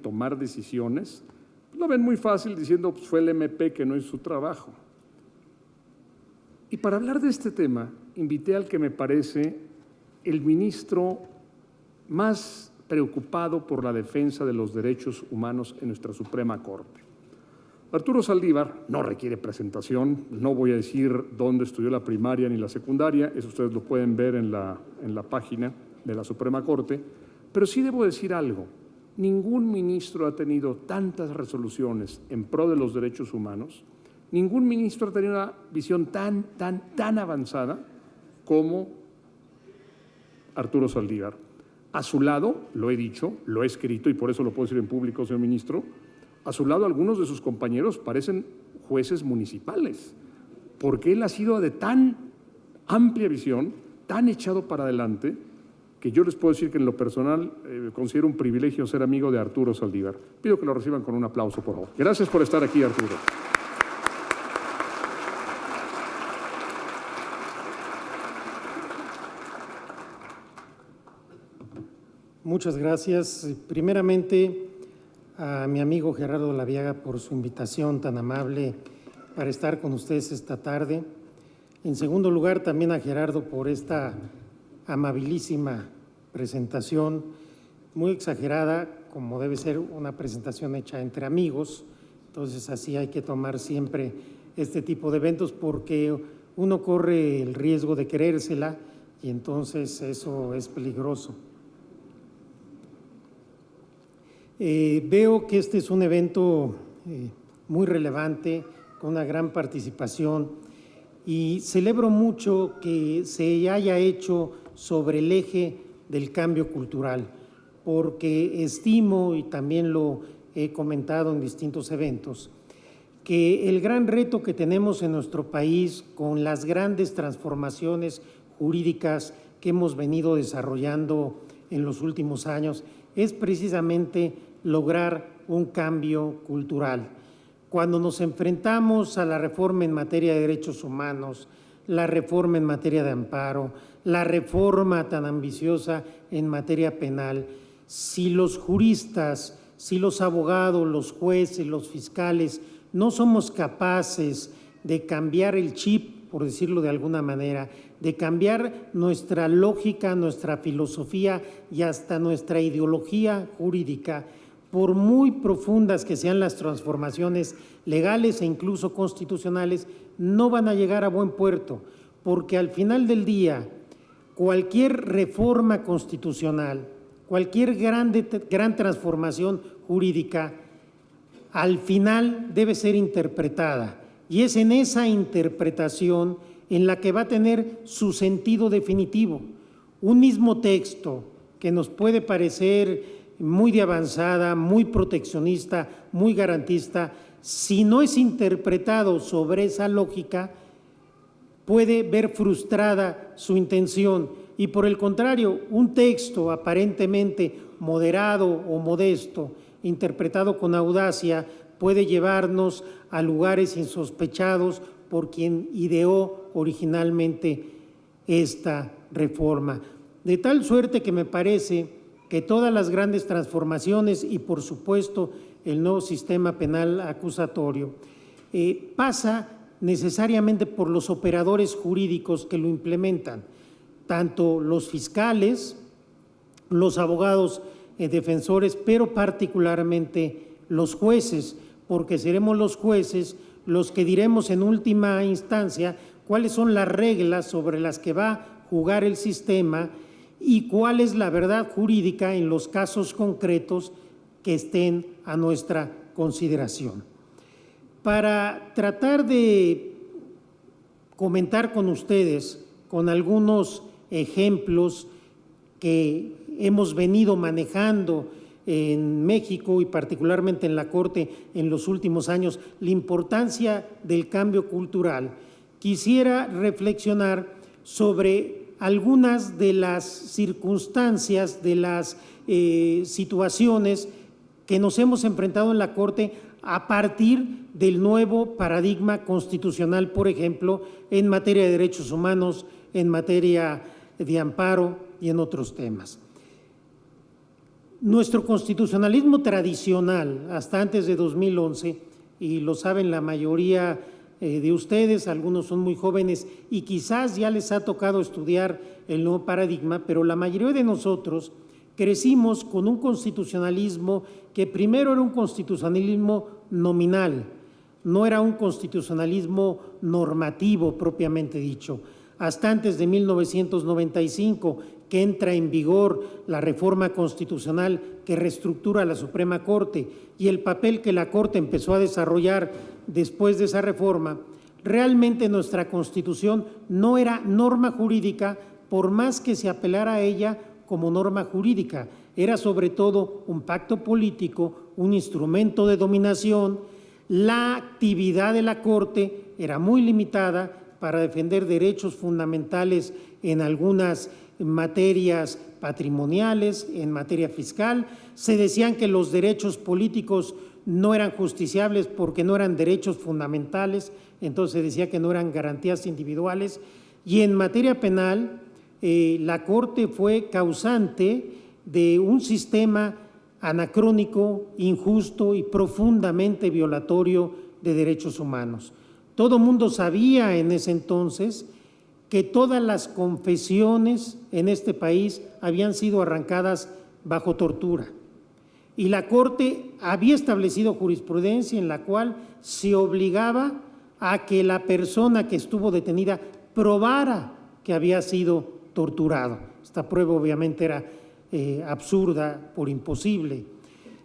tomar decisiones, lo ven muy fácil diciendo pues fue el MP que no hizo su trabajo. Y para hablar de este tema, invité al que me parece el ministro más preocupado por la defensa de los derechos humanos en nuestra Suprema Corte. Arturo Saldívar no requiere presentación, no voy a decir dónde estudió la primaria ni la secundaria, eso ustedes lo pueden ver en la página de la Suprema Corte, pero sí debo decir algo. Ningún ministro ha tenido tantas resoluciones en pro de los derechos humanos, ningún ministro ha tenido una visión tan avanzada como Arturo Saldívar. A su lado, lo he dicho, lo he escrito y por eso lo puedo decir en público, señor ministro, a su lado algunos de sus compañeros parecen jueces municipales, porque él ha sido de tan amplia visión, tan echado para adelante, que yo les puedo decir que en lo personal considero un privilegio ser amigo de Arturo Saldívar. Pido que lo reciban con un aplauso, por favor. Gracias por estar aquí, Arturo. Muchas gracias. Primeramente, a mi amigo Gerardo Laviaga por su invitación tan amable para estar con ustedes esta tarde. En segundo lugar, también a Gerardo por esta amabilísima presentación, muy exagerada, como debe ser una presentación hecha entre amigos. Entonces, así hay que tomar siempre este tipo de eventos porque uno corre el riesgo de querérsela y entonces eso es peligroso. Veo que este es un evento muy relevante, con una gran participación y celebro mucho que se haya hecho sobre el eje del cambio cultural, porque estimo, y también lo he comentado en distintos eventos, que el gran reto que tenemos en nuestro país con las grandes transformaciones jurídicas que hemos venido desarrollando en los últimos años es precisamente lograr un cambio cultural. Cuando nos enfrentamos a la reforma en materia de derechos humanos, la reforma en materia de amparo, la reforma tan ambiciosa en materia penal, si los juristas, si los abogados, los jueces, los fiscales no somos capaces de cambiar el chip, por decirlo de alguna manera, de cambiar nuestra lógica, nuestra filosofía y hasta nuestra ideología jurídica, por muy profundas que sean las transformaciones legales e incluso constitucionales, no van a llegar a buen puerto, porque al final del día, cualquier reforma constitucional, cualquier gran transformación jurídica, al final debe ser interpretada, y es en esa interpretación en la que va a tener su sentido definitivo. Un mismo texto que nos puede parecer muy de avanzada, muy proteccionista, muy garantista, si no es interpretado sobre esa lógica, puede ver frustrada su intención. Y por el contrario, un texto aparentemente moderado o modesto, interpretado con audacia, puede llevarnos a lugares insospechados por quien ideó originalmente esta reforma. De tal suerte que me parece que todas las grandes transformaciones y, por supuesto, el nuevo sistema penal acusatorio pasa necesariamente por los operadores jurídicos que lo implementan, tanto los fiscales, los abogados defensores, pero particularmente los jueces, porque seremos los jueces los que diremos en última instancia cuáles son las reglas sobre las que va a jugar el sistema y cuál es la verdad jurídica en los casos concretos que estén a nuestra consideración. Para tratar de comentar con ustedes con algunos ejemplos que hemos venido manejando en México y particularmente en la Corte en los últimos años, la importancia del cambio cultural, quisiera reflexionar sobre algunas de las circunstancias, de las situaciones que nos hemos enfrentado en la Corte a partir del nuevo paradigma constitucional, por ejemplo, en materia de derechos humanos, en materia de amparo y en otros temas. Nuestro constitucionalismo tradicional, hasta antes de 2011, y lo saben la mayoría de ustedes, algunos son muy jóvenes y quizás ya les ha tocado estudiar el nuevo paradigma, pero la mayoría de nosotros crecimos con un constitucionalismo que primero era un constitucionalismo nominal, no era un constitucionalismo normativo propiamente dicho. Hasta antes de 1995, que entra en vigor la reforma constitucional que reestructura la Suprema Corte y el papel que la Corte empezó a desarrollar después de esa reforma, realmente nuestra Constitución no era norma jurídica, por más que se apelara a ella como norma jurídica. Era sobre todo un pacto político, un instrumento de dominación. La actividad de la Corte era muy limitada para defender derechos fundamentales en algunas materias patrimoniales, en materia fiscal. Se decían que los derechos políticos no eran justiciables porque no eran derechos fundamentales, entonces se decía que no eran garantías individuales. Y en materia penal, la Corte fue causante de un sistema anacrónico, injusto y profundamente violatorio de derechos humanos. Todo mundo sabía en ese entonces que todas las confesiones en este país habían sido arrancadas bajo tortura. Y la Corte había establecido jurisprudencia en la cual se obligaba a que la persona que estuvo detenida probara que había sido torturado. Esta prueba obviamente era absurda, por imposible.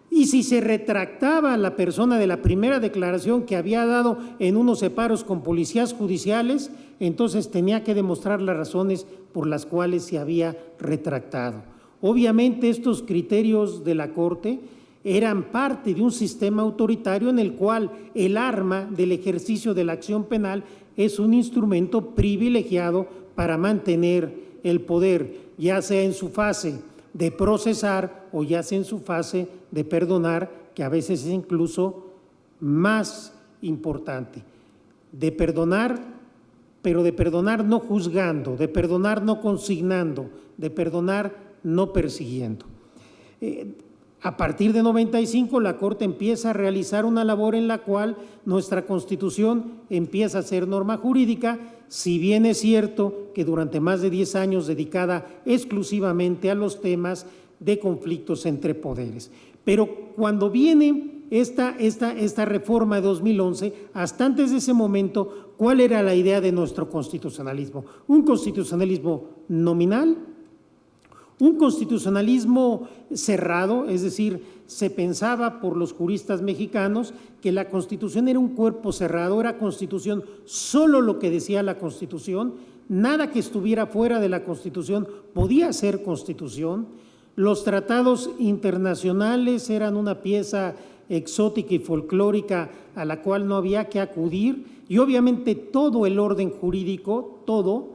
Y si se retractaba la persona de la primera declaración que había dado en unos separos con policías judiciales, entonces tenía que demostrar las razones por las cuales se había retractado. Obviamente estos criterios de la Corte eran parte de un sistema autoritario en el cual el arma del ejercicio de la acción penal es un instrumento privilegiado para mantener el poder, ya sea en su fase de procesar o ya sea en su fase de perdonar, que a veces es incluso más importante. De perdonar, pero de perdonar no juzgando, de perdonar no consignando, de perdonar no persiguiendo. A partir de 95, la Corte empieza a realizar una labor en la cual nuestra Constitución empieza a ser norma jurídica, si bien es cierto que durante más de 10 años dedicada exclusivamente a los temas de conflictos entre poderes. Pero cuando viene esta reforma de 2011, hasta antes de ese momento, ¿cuál era la idea de nuestro constitucionalismo? Un constitucionalismo nominal, un constitucionalismo cerrado, es decir, se pensaba por los juristas mexicanos que la Constitución era un cuerpo cerrado, era Constitución solo lo que decía la Constitución, nada que estuviera fuera de la Constitución podía ser Constitución. Los tratados internacionales eran una pieza exótica y folclórica a la cual no había que acudir, y obviamente todo el orden jurídico, todo,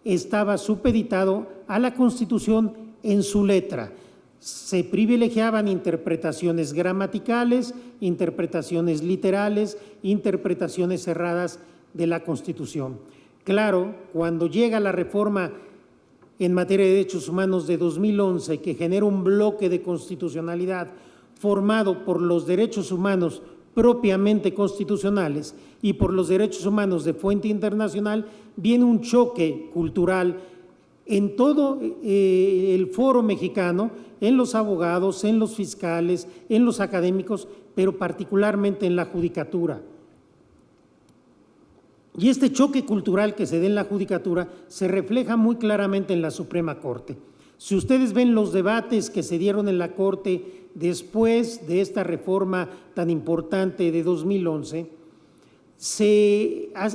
estaba supeditado a la Constitución en su letra. Se privilegiaban interpretaciones gramaticales, interpretaciones literales, interpretaciones cerradas de la Constitución. Claro, cuando llega la reforma en materia de derechos humanos de 2011, que genera un bloque de constitucionalidad formado por los derechos humanos propiamente constitucionales y por los derechos humanos de fuente internacional, viene un choque cultural en todo el foro mexicano, en los abogados, en los fiscales, en los académicos, pero particularmente en la judicatura. Y este choque cultural que se da en la judicatura se refleja muy claramente en la Suprema Corte. Si ustedes ven los debates que se dieron en la Corte después de esta reforma tan importante de 2011,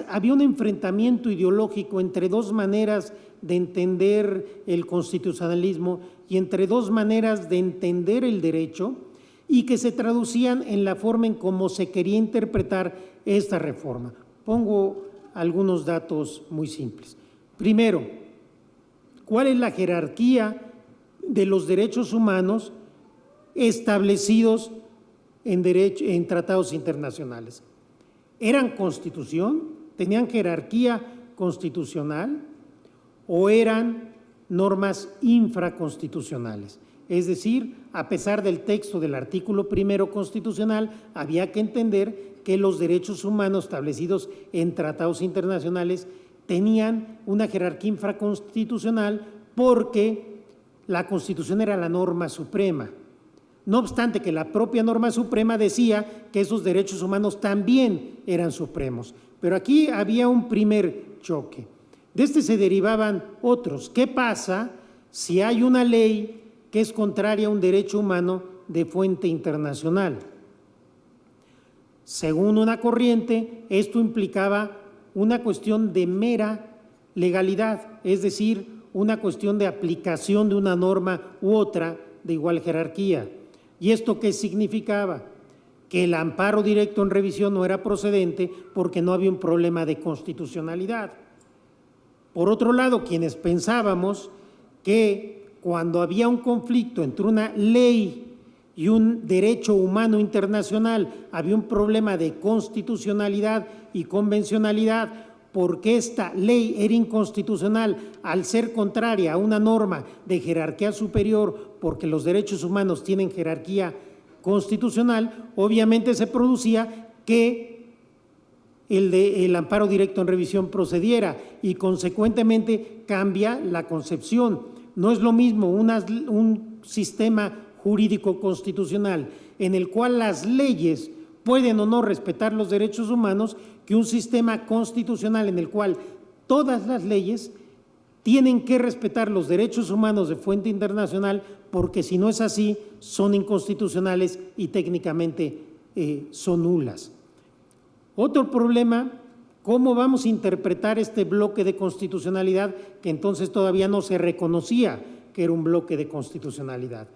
había un enfrentamiento ideológico entre dos maneras de entender el constitucionalismo y entre dos maneras de entender el derecho, y que se traducían en la forma en cómo se quería interpretar esta reforma. Pongo algunos datos muy simples. Primero, ¿cuál es la jerarquía de los derechos humanos establecidos en tratados internacionales? ¿Eran constitución? ¿Tenían jerarquía constitucional? ¿O eran normas infraconstitucionales? Es decir, a pesar del texto del artículo 1 constitucional, había que entender que los derechos humanos establecidos en tratados internacionales tenían una jerarquía infraconstitucional porque la Constitución era la norma suprema. No obstante que la propia norma suprema decía que esos derechos humanos también eran supremos. Pero aquí había un primer choque. De este se derivaban otros. ¿Qué pasa si hay una ley que es contraria a un derecho humano de fuente internacional? Según una corriente, esto implicaba una cuestión de mera legalidad, es decir, una cuestión de aplicación de una norma u otra de igual jerarquía. ¿Y esto qué significaba? Que el amparo directo en revisión no era procedente porque no había un problema de constitucionalidad. Por otro lado, quienes pensábamos que cuando había un conflicto entre una ley y un derecho humano internacional, había un problema de constitucionalidad y convencionalidad, porque esta ley era inconstitucional al ser contraria a una norma de jerarquía superior, porque los derechos humanos tienen jerarquía constitucional, obviamente se producía que el amparo directo en revisión procediera y consecuentemente cambia la concepción. No es lo mismo un sistema jurídico constitucional en el cual las leyes pueden o no respetar los derechos humanos que un sistema constitucional en el cual todas las leyes tienen que respetar los derechos humanos de fuente internacional, porque si no es así son inconstitucionales y técnicamente son nulas. Otro problema, ¿cómo vamos a interpretar este bloque de constitucionalidad que entonces todavía no se reconocía que era un bloque de constitucionalidad?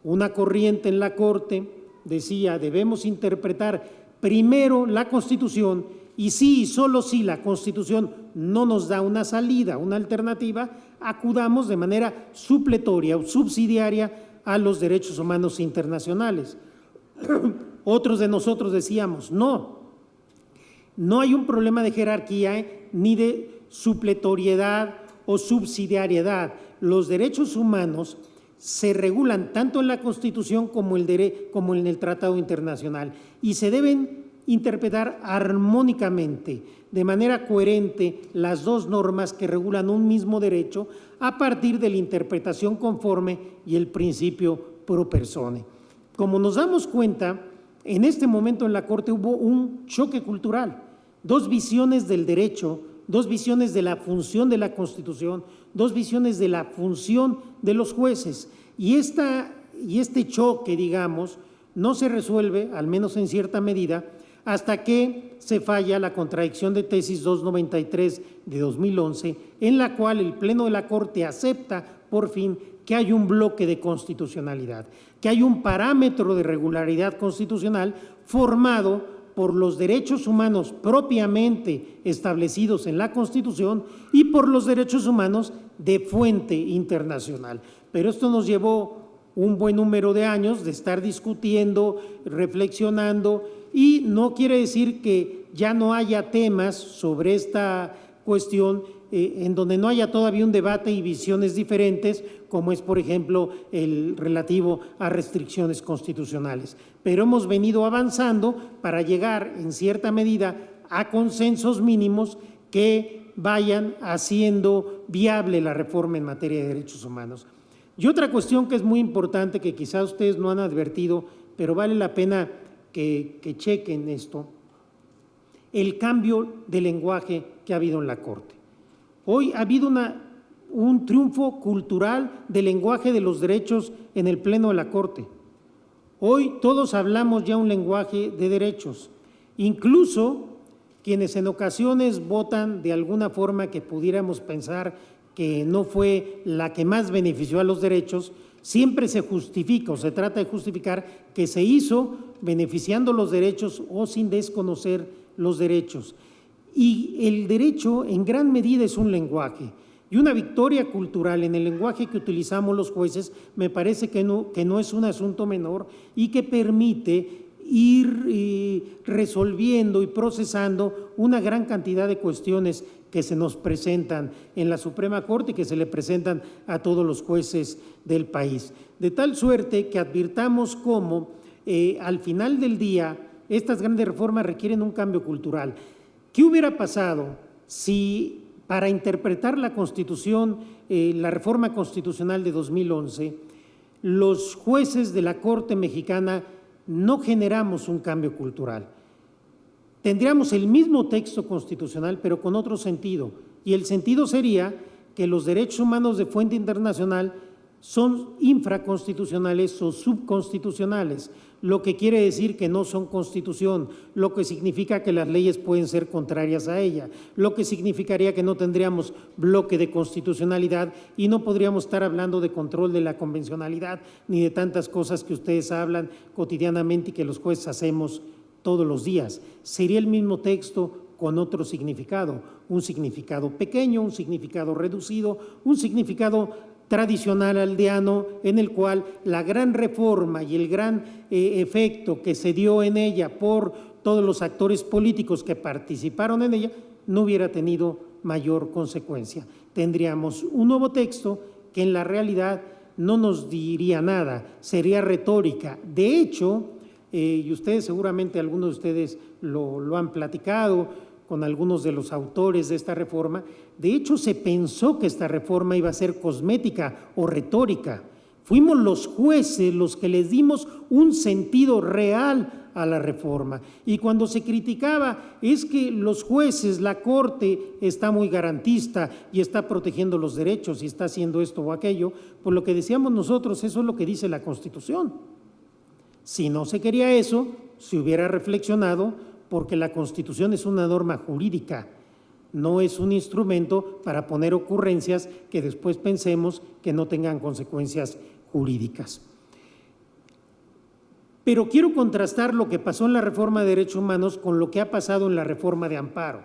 Una corriente en la Corte decía, debemos interpretar primero la Constitución y sí y solo si la Constitución no nos da una salida, una alternativa, acudamos de manera supletoria o subsidiaria a los derechos humanos internacionales. Otros de nosotros decíamos, no hay un problema de jerarquía ni de supletoriedad o subsidiariedad. Los derechos humanos se regulan tanto en la Constitución como en el Tratado Internacional y se deben interpretar armónicamente, de manera coherente, las dos normas que regulan un mismo derecho a partir de la interpretación conforme y el principio pro persone. Como nos damos cuenta, en este momento en la Corte hubo un choque cultural, dos visiones del derecho, dos visiones de la función de la Constitución, dos visiones de la función de los jueces. Y este choque, digamos, no se resuelve, al menos en cierta medida, hasta que se falla la contradicción de tesis 293 de 2011, en la cual el Pleno de la Corte acepta, por fin, que hay un bloque de constitucionalidad, que hay un parámetro de regularidad constitucional formado por los derechos humanos propiamente establecidos en la Constitución y por los derechos humanos de fuente internacional. Pero esto nos llevó un buen número de años de estar discutiendo, reflexionando, y no quiere decir que ya no haya temas sobre esta cuestión en donde no haya todavía un debate y visiones diferentes, como es, por ejemplo, el relativo a restricciones constitucionales. Pero hemos venido avanzando para llegar, en cierta medida, a consensos mínimos que vayan haciendo viable la reforma en materia de derechos humanos. Y otra cuestión que es muy importante, que quizás ustedes no han advertido, pero vale la pena que chequen esto, el cambio de lenguaje que ha habido en la Corte. Hoy ha habido un triunfo cultural del lenguaje de los derechos en el Pleno de la Corte. Hoy todos hablamos ya un lenguaje de derechos, incluso quienes en ocasiones votan de alguna forma que pudiéramos pensar que no fue la que más benefició a los derechos, siempre se justifica o se trata de justificar que se hizo beneficiando los derechos o sin desconocer los derechos. Y el derecho en gran medida es un lenguaje, y una victoria cultural en el lenguaje que utilizamos los jueces me parece que no es un asunto menor y que permite ir resolviendo y procesando una gran cantidad de cuestiones que se nos presentan en la Suprema Corte y que se le presentan a todos los jueces del país. De tal suerte que advirtamos cómo al final del día estas grandes reformas requieren un cambio cultural. ¿Qué hubiera pasado si para interpretar la Constitución, la reforma constitucional de 2011, los jueces de la Corte mexicana no generamos un cambio cultural? Tendríamos el mismo texto constitucional, pero con otro sentido. Y el sentido sería que los derechos humanos de fuente internacional son infraconstitucionales o subconstitucionales, lo que quiere decir que no son constitución, lo que significa que las leyes pueden ser contrarias a ella, lo que significaría que no tendríamos bloque de constitucionalidad y no podríamos estar hablando de control de la convencionalidad ni de tantas cosas que ustedes hablan cotidianamente y que los jueces hacemos todos los días. Sería el mismo texto con otro significado, un significado pequeño, un significado reducido, un significado tradicional aldeano, en el cual la gran reforma y el gran efecto que se dio en ella por todos los actores políticos que participaron en ella no hubiera tenido mayor consecuencia. Tendríamos un nuevo texto que en la realidad no nos diría nada, sería retórica. De hecho, y ustedes seguramente, algunos de ustedes lo han platicado con algunos de los autores de esta reforma, de hecho se pensó que esta reforma iba a ser cosmética o retórica. Fuimos los jueces los que les dimos un sentido real a la reforma. Y cuando se criticaba es que los jueces, la Corte está muy garantista y está protegiendo los derechos y está haciendo esto o aquello, pues lo que decíamos nosotros, eso es lo que dice la Constitución. Si no se quería eso, se hubiera reflexionado, porque la Constitución es una norma jurídica, no es un instrumento para poner ocurrencias que después pensemos que no tengan consecuencias jurídicas. Pero quiero contrastar lo que pasó en la reforma de derechos humanos con lo que ha pasado en la reforma de amparo.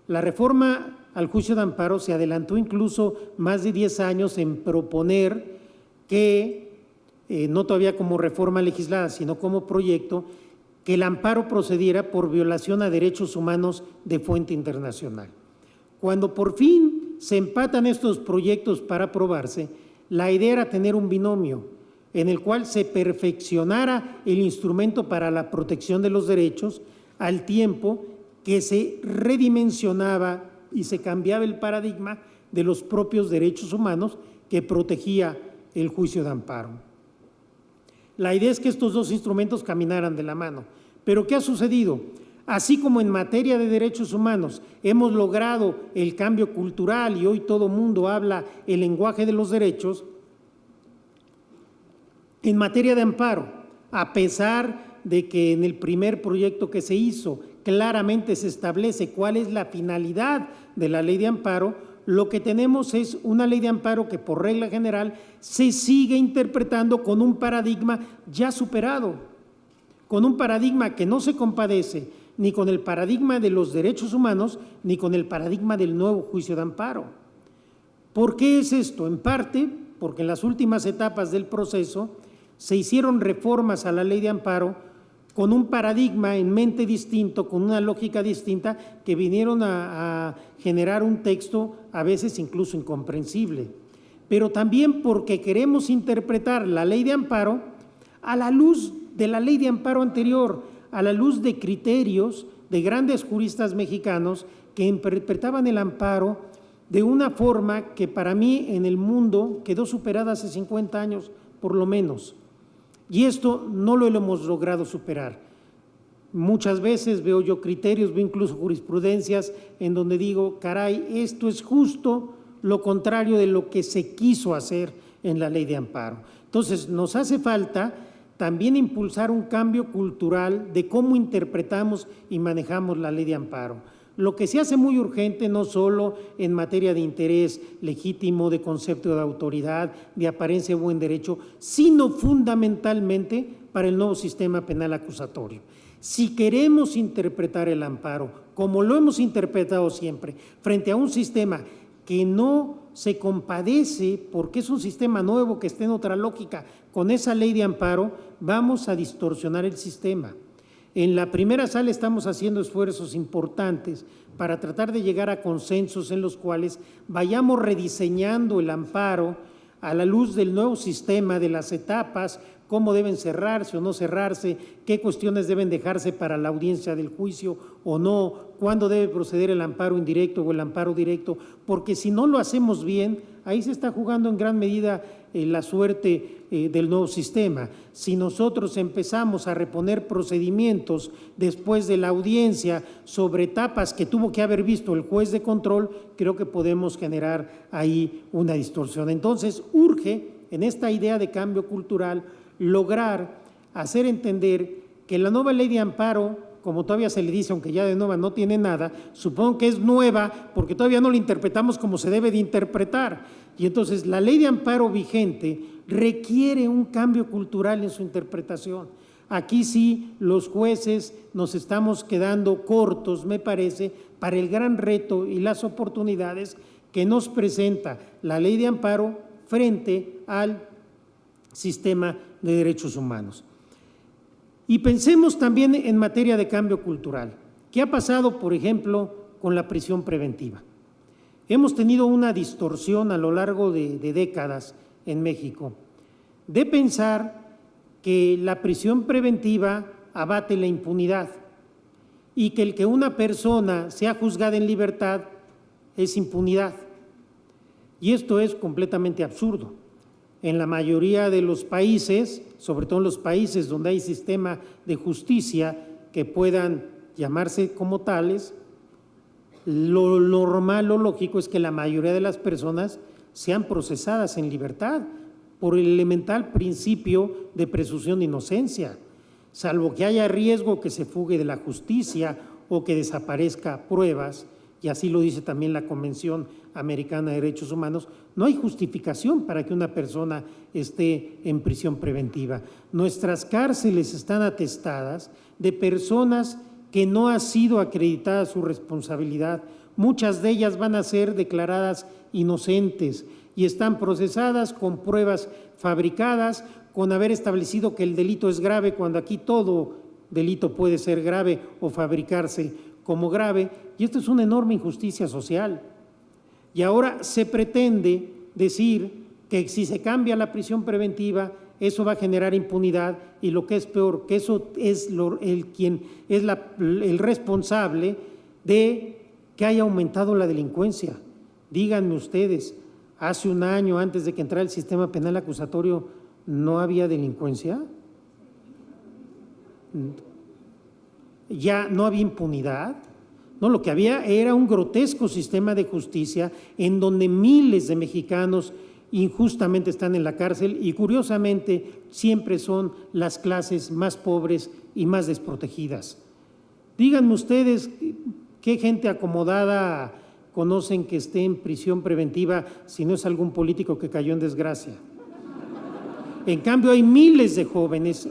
La reforma al juicio de amparo se adelantó incluso más de 10 años en proponer que, no todavía como reforma legislada, sino como proyecto, que el amparo procediera por violación a derechos humanos de fuente internacional. Cuando por fin se empatan estos proyectos para aprobarse, la idea era tener un binomio en el cual se perfeccionara el instrumento para la protección de los derechos al tiempo que se redimensionaba y se cambiaba el paradigma de los propios derechos humanos que protegía el juicio de amparo. La idea es que estos dos instrumentos caminaran de la mano. ¿Pero qué ha sucedido? Así como en materia de derechos humanos hemos logrado el cambio cultural y hoy todo mundo habla el lenguaje de los derechos, en materia de amparo, a pesar de que en el primer proyecto que se hizo claramente se establece cuál es la finalidad de la ley de amparo, lo que tenemos es una ley de amparo que por regla general se sigue interpretando con un paradigma ya superado, con un paradigma que no se compadece ni con el paradigma de los derechos humanos ni con el paradigma del nuevo juicio de amparo. ¿Por qué es esto? En parte porque en las últimas etapas del proceso se hicieron reformas a la ley de amparo con un paradigma en mente distinto, con una lógica distinta, que vinieron a generar un texto a veces incluso incomprensible. Pero también porque queremos interpretar la ley de amparo a la luz de la ley de amparo anterior, a la luz de criterios de grandes juristas mexicanos que interpretaban el amparo de una forma que para mí en el mundo quedó superada hace 50 años por lo menos. Y esto no lo hemos logrado superar. Muchas veces veo yo criterios, veo incluso jurisprudencias en donde digo, caray, esto es justo lo contrario de lo que se quiso hacer en la ley de amparo. Entonces, nos hace falta también impulsar un cambio cultural de cómo interpretamos y manejamos la ley de amparo. Lo que se hace muy urgente no solo en materia de interés legítimo, de concepto de autoridad, de apariencia de buen derecho, sino fundamentalmente para el nuevo sistema penal acusatorio. Si queremos interpretar el amparo, como lo hemos interpretado siempre, frente a un sistema que no se compadece, porque es un sistema nuevo que está en otra lógica, con esa ley de amparo vamos a distorsionar el sistema. En la primera sala estamos haciendo esfuerzos importantes para tratar de llegar a consensos en los cuales vayamos rediseñando el amparo a la luz del nuevo sistema, de las etapas, cómo deben cerrarse o no cerrarse, qué cuestiones deben dejarse para la audiencia del juicio o no, cuándo debe proceder el amparo indirecto o el amparo directo, porque si no lo hacemos bien, ahí se está jugando en gran medida la suerte del nuevo sistema. Si nosotros empezamos a reponer procedimientos después de la audiencia sobre etapas que tuvo que haber visto el juez de control, creo que podemos generar ahí una distorsión. Entonces, urge en esta idea de cambio cultural lograr hacer entender que la nueva ley de amparo, como todavía se le dice, aunque ya de nueva no tiene nada, supongo que es nueva porque todavía no la interpretamos como se debe de interpretar. Y entonces la ley de amparo vigente requiere un cambio cultural en su interpretación. Aquí sí los jueces nos estamos quedando cortos, me parece, para el gran reto y las oportunidades que nos presenta la ley de amparo frente al sistema de derechos humanos. Y pensemos también en materia de cambio cultural. ¿Qué ha pasado, por ejemplo, con la prisión preventiva? Hemos tenido una distorsión a lo largo de décadas en México de pensar que la prisión preventiva abate la impunidad y que el que una persona sea juzgada en libertad es impunidad. Y esto es completamente absurdo. En la mayoría de los países, sobre todo en los países donde hay sistema de justicia que puedan llamarse como tales, lo normal, lo lógico es que la mayoría de las personas sean procesadas en libertad por el elemental principio de presunción de inocencia, salvo que haya riesgo que se fugue de la justicia o que desaparezca pruebas, y así lo dice también la Convención Americana de Derechos Humanos, no hay justificación para que una persona esté en prisión preventiva. Nuestras cárceles están atestadas de personas que no ha sido acreditada su responsabilidad. Muchas de ellas van a ser declaradas inocentes y están procesadas con pruebas fabricadas, con haber establecido que el delito es grave, cuando aquí todo delito puede ser grave o fabricarse como grave, y esto es una enorme injusticia social. Y ahora se pretende decir que si se cambia la prisión preventiva, eso va a generar impunidad, y lo que es peor, que eso es quien es el responsable de que haya aumentado la delincuencia. Díganme ustedes, hace un año, antes de que entrara el sistema penal acusatorio, ¿no había delincuencia? ¿Ya no había impunidad? No, lo que había era un grotesco sistema de justicia en donde miles de mexicanos injustamente están en la cárcel y curiosamente siempre son las clases más pobres y más desprotegidas. Díganme ustedes qué gente acomodada conocen que esté en prisión preventiva si no es algún político que cayó en desgracia. En cambio hay miles de jóvenes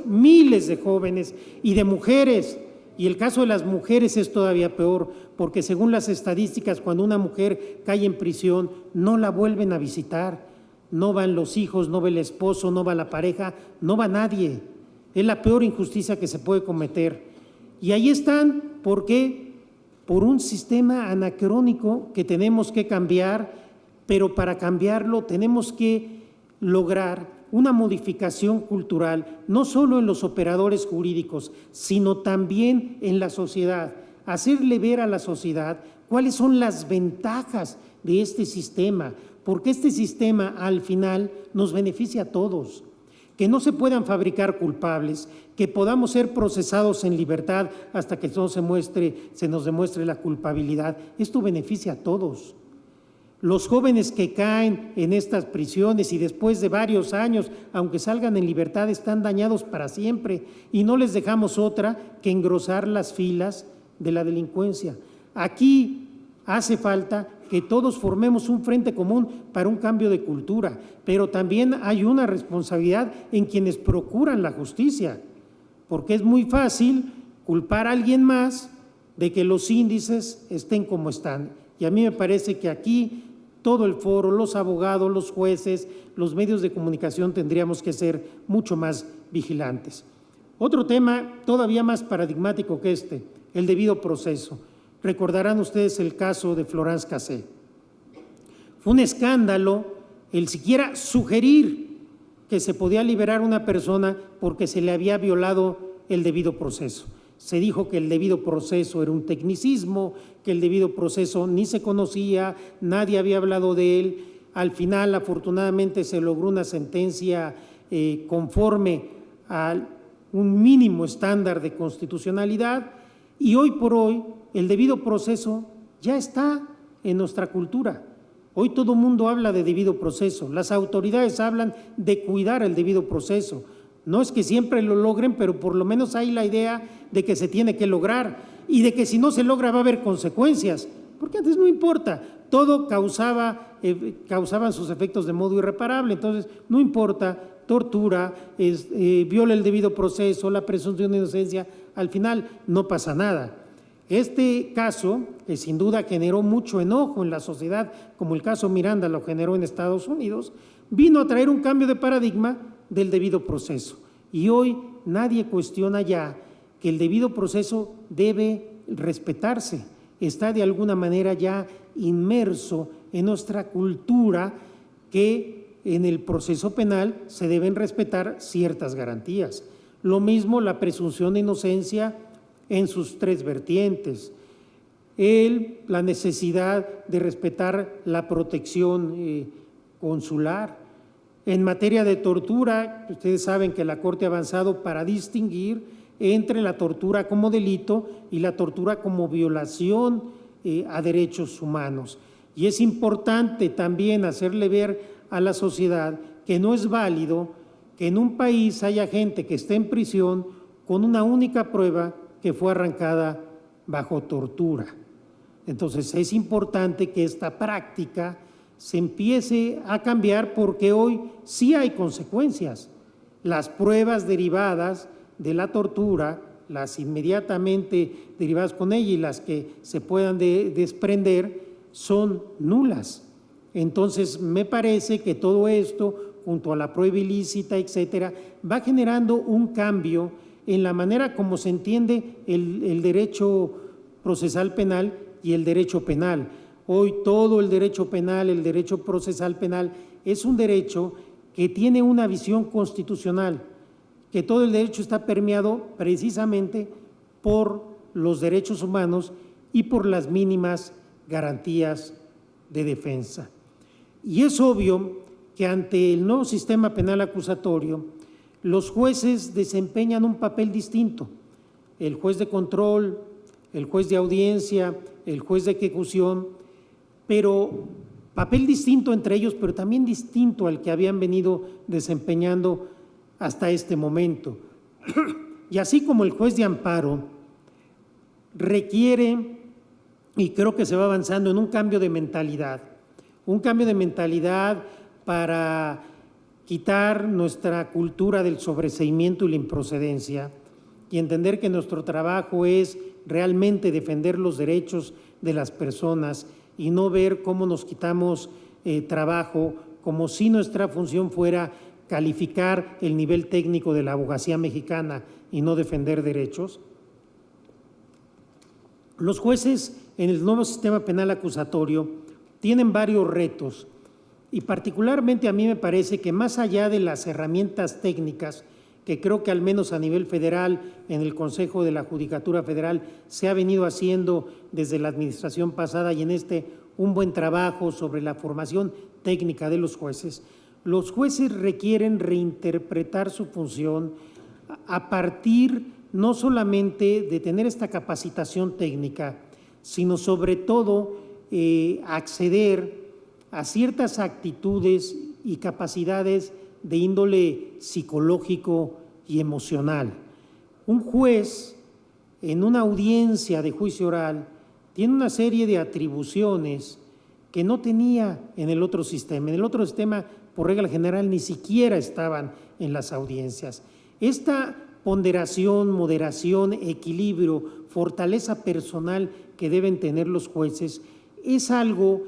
y de mujeres. Y el caso de las mujeres es todavía peor, porque según las estadísticas, cuando una mujer cae en prisión, no la vuelven a visitar. No van los hijos, no va el esposo, no va la pareja, no va nadie. Es la peor injusticia que se puede cometer. Y ahí están, ¿por qué? Por un sistema anacrónico que tenemos que cambiar, pero para cambiarlo tenemos que lograr una modificación cultural, no solo en los operadores jurídicos, sino también en la sociedad. Hacerle ver a la sociedad cuáles son las ventajas de este sistema, porque este sistema al final nos beneficia a todos. Que no se puedan fabricar culpables, que podamos ser procesados en libertad hasta que se nos demuestre la culpabilidad. Esto beneficia a todos. Los jóvenes que caen en estas prisiones y después de varios años, aunque salgan en libertad, están dañados para siempre y no les dejamos otra que engrosar las filas de la delincuencia. Aquí hace falta que todos formemos un frente común para un cambio de cultura, pero también hay una responsabilidad en quienes procuran la justicia, porque es muy fácil culpar a alguien más de que los índices estén como están. Y a mí me parece que aquí todo el foro, los abogados, los jueces, los medios de comunicación tendríamos que ser mucho más vigilantes. Otro tema todavía más paradigmático que este, el debido proceso. Recordarán ustedes el caso de Florence Cassé. Fue un escándalo el siquiera sugerir que se podía liberar una persona porque se le había violado el debido proceso. Se dijo que el debido proceso era un tecnicismo, que el debido proceso ni se conocía, nadie había hablado de él. Al final, afortunadamente, se logró una sentencia conforme a un mínimo estándar de constitucionalidad y hoy por hoy el debido proceso ya está en nuestra cultura. Hoy todo el mundo habla de debido proceso, las autoridades hablan de cuidar el debido proceso. No es que siempre lo logren, pero por lo menos hay la idea de que se tiene que lograr y de que si no se logra va a haber consecuencias, porque antes no importa, todo causaban sus efectos de modo irreparable, entonces no importa, tortura, viola el debido proceso, la presunción de inocencia, al final no pasa nada. Este caso, que sin duda generó mucho enojo en la sociedad, como el caso Miranda lo generó en Estados Unidos, vino a traer un cambio de paradigma del debido proceso. Y hoy nadie cuestiona ya que el debido proceso debe respetarse, está de alguna manera ya inmerso en nuestra cultura que en el proceso penal se deben respetar ciertas garantías. Lo mismo la presunción de inocencia en sus tres vertientes, la necesidad de respetar la protección consular. En materia de tortura, ustedes saben que la Corte ha avanzado para distinguir entre la tortura como delito y la tortura como violación a derechos humanos. Y es importante también hacerle ver a la sociedad que no es válido que en un país haya gente que esté en prisión con una única prueba que fue arrancada bajo tortura. Entonces es importante que esta práctica se empiece a cambiar porque hoy sí hay consecuencias. Las pruebas derivadas de la tortura, las inmediatamente derivadas con ella y las que se puedan desprender son nulas. Entonces me parece que todo esto, junto a la prueba ilícita, etcétera, va generando un cambio en la manera como se entiende el derecho procesal penal y el derecho penal. Hoy todo el derecho penal, el derecho procesal penal, es un derecho que tiene una visión constitucional, que todo el derecho está permeado precisamente por los derechos humanos y por las mínimas garantías de defensa. Y es obvio que ante el nuevo sistema penal acusatorio, los jueces desempeñan un papel distinto. El juez de control, el juez de audiencia, el juez de ejecución, pero papel distinto entre ellos, pero también distinto al que habían venido desempeñando hasta este momento. Y así como el juez de amparo requiere, y creo que se va avanzando en un cambio de mentalidad para quitar nuestra cultura del sobreseimiento y la improcedencia y entender que nuestro trabajo es realmente defender los derechos de las personas y no ver cómo nos quitamos trabajo, como si nuestra función fuera calificar el nivel técnico de la abogacía mexicana y no defender derechos. Los jueces en el nuevo sistema penal acusatorio tienen varios retos y particularmente a mí me parece que más allá de las herramientas técnicas, que creo que al menos a nivel federal, en el Consejo de la Judicatura Federal, se ha venido haciendo desde la administración pasada y en un buen trabajo sobre la formación técnica de los jueces requieren reinterpretar su función a partir no solamente de tener esta capacitación técnica, sino sobre todo acceder a ciertas actitudes y capacidades de índole psicológico y emocional. Un juez en una audiencia de juicio oral tiene una serie de atribuciones que no tenía en el otro sistema. En el otro sistema, por regla general, ni siquiera estaban en las audiencias. Esta ponderación, moderación, equilibrio, fortaleza personal que deben tener los jueces es algo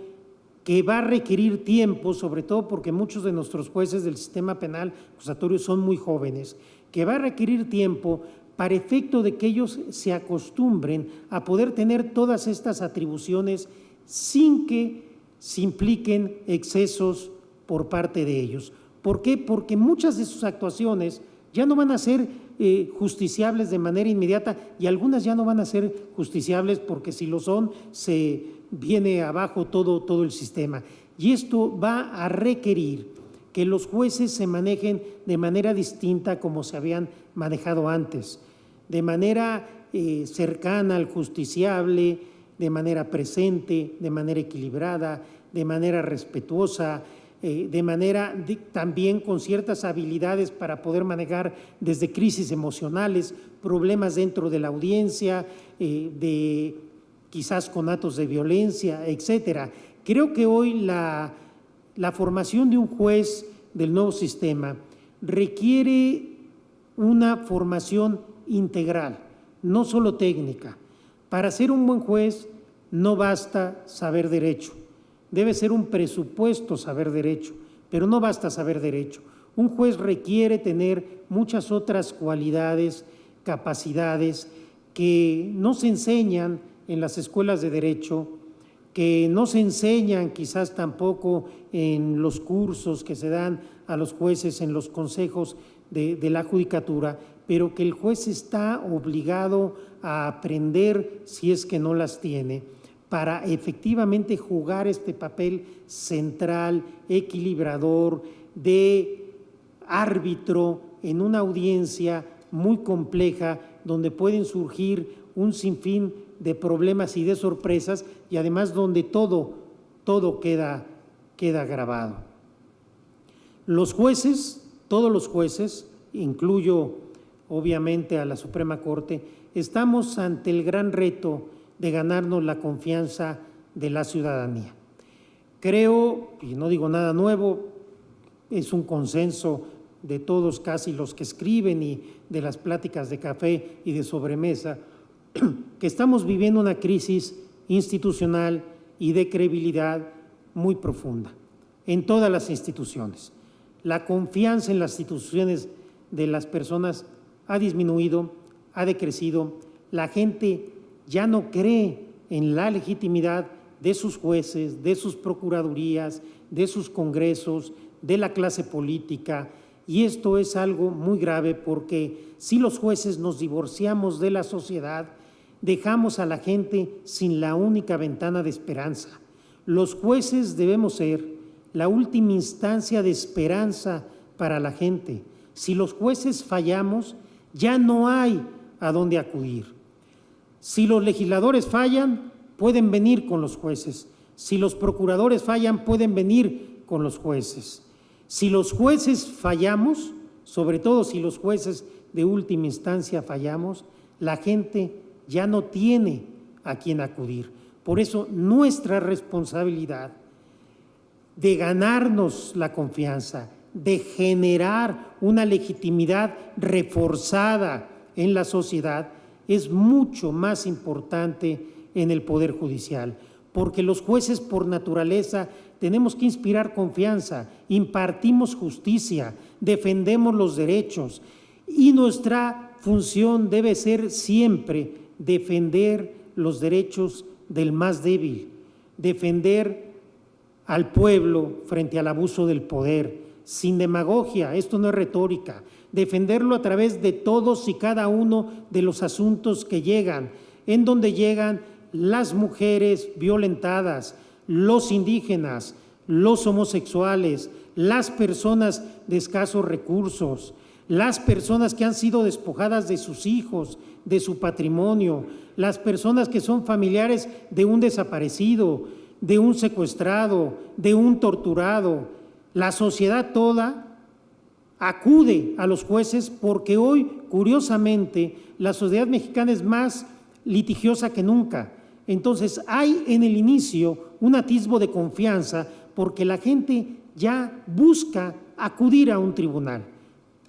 que va a requerir tiempo, sobre todo porque muchos de nuestros jueces del sistema penal acusatorio son muy jóvenes, que va a requerir tiempo para efecto de que ellos se acostumbren a poder tener todas estas atribuciones sin que se impliquen excesos por parte de ellos. ¿Por qué? Porque muchas de sus actuaciones ya no van a ser justiciables de manera inmediata y algunas ya no van a ser justiciables porque si lo son se viene abajo todo el sistema. Y esto va a requerir que los jueces se manejen de manera distinta como se habían manejado antes, de manera cercana al justiciable, de manera presente, de manera equilibrada, de manera respetuosa, de manera también con ciertas habilidades para poder manejar desde crisis emocionales, problemas dentro de la audiencia, de quizás con actos de violencia, etcétera. Creo que hoy la formación de un juez del nuevo sistema requiere una formación integral, no solo técnica. Para ser un buen juez no basta saber derecho, debe ser un presupuesto saber derecho, pero no basta saber derecho. Un juez requiere tener muchas otras cualidades, capacidades que no se enseñan en las escuelas de derecho, que no se enseñan quizás tampoco en los cursos que se dan a los jueces en los consejos de la judicatura, pero que el juez está obligado a aprender si es que no las tiene, para efectivamente jugar este papel central, equilibrador, de árbitro en una audiencia muy compleja donde pueden surgir un sinfín de problemas y de sorpresas y además donde todo queda grabado. Los jueces, todos los jueces, incluyo obviamente a la Suprema Corte, estamos ante el gran reto de ganarnos la confianza de la ciudadanía. Creo, y no digo nada nuevo, es un consenso de todos casi los que escriben y de las pláticas de café y de sobremesa, que estamos viviendo una crisis institucional y de credibilidad muy profunda en todas las instituciones. La confianza en las instituciones de las personas ha disminuido, ha decrecido, la gente ya no cree en la legitimidad de sus jueces, de sus procuradurías, de sus congresos, de la clase política, y esto es algo muy grave porque si los jueces nos divorciamos de la sociedad, dejamos a la gente sin la única ventana de esperanza. Los jueces debemos ser la última instancia de esperanza para la gente. Si los jueces fallamos, ya no hay a dónde acudir. Si los legisladores fallan, pueden venir con los jueces. Si los procuradores fallan, pueden venir con los jueces. Si los jueces fallamos, sobre todo si los jueces de última instancia fallamos, la gente ya no tiene a quién acudir. Por eso nuestra responsabilidad de ganarnos la confianza, de generar una legitimidad reforzada en la sociedad, es mucho más importante en el Poder Judicial, porque los jueces por naturaleza tenemos que inspirar confianza, impartimos justicia, defendemos los derechos y nuestra función debe ser siempre defender los derechos del más débil, defender al pueblo frente al abuso del poder, sin demagogia, esto no es retórica, defenderlo a través de todos y cada uno de los asuntos que llegan, en donde llegan las mujeres violentadas, los indígenas, los homosexuales, las personas de escasos recursos, las personas que han sido despojadas de sus hijos, de su patrimonio, las personas que son familiares de un desaparecido, de un secuestrado, de un torturado. La sociedad toda acude a los jueces porque hoy, curiosamente, la sociedad mexicana es más litigiosa que nunca. Entonces, hay en el inicio un atisbo de confianza porque la gente ya busca acudir a un tribunal.